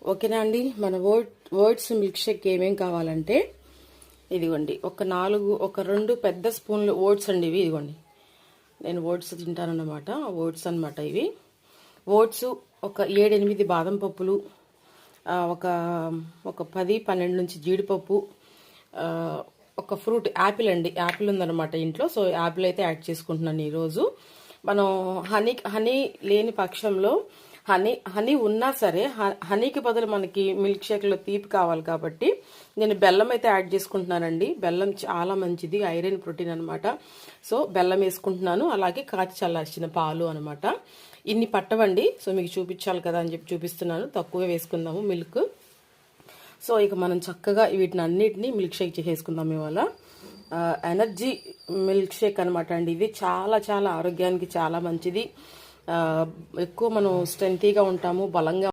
ఓకేనా అండి. మన ఓట్స్ మిల్క్ షేక్ ఏమేం కావాలంటే ఇదిగోండి, ఒక 2 పెద్ద స్పూన్లు ఓట్స్ అండి. ఇదిగోండి, నేను ఓట్స్ తింటానన్నమాట. ఓట్స్ అనమాట ఇవి. ఓట్స్ ఒక 7-8 బాదం పప్పులు, ఒక ఒక 10-12 నుంచి జీడిపప్పు, ఒక ఫ్రూట్ యాపిల్ అండి. యాపిల్ ఉందన్నమాట ఇంట్లో, సో యాపిల్ అయితే యాడ్ చేసుకుంటున్నాను ఈరోజు. మనం హనీ లేని పక్షంలో హనీ ఉన్నా సరే హనీకి బదులు మనకి మిల్క్ షేక్లో తీపి కావాలి కాబట్టి నేను బెల్లం అయితే యాడ్ చేసుకుంటున్నానండి. బెల్లం చాలా మంచిది, ఐరన్ ప్రోటీన్ అనమాట. సో బెల్లం వేసుకుంటున్నాను. అలాగే కాచి చల్లార్చిన పాలు అనమాట. ఇన్ని పట్టవండి, సో మీకు చూపించాలి కదా అని చెప్పి చూపిస్తున్నాను. తక్కువే వేసుకుందాము మిల్క్. సో ఇక మనం చక్కగా వీటిని అన్నిటినీ మిల్క్ షేక్ చేసేసుకుందాం ఇవాళ. ఎనర్జీ మిల్క్ షేక్ అనమాట అండి. ఇది చాలా చాలా ఆరోగ్యానికి చాలా మంచిది. ఎక్కువ మనం స్ట్రెంతీగా ఉంటాము, బలంగా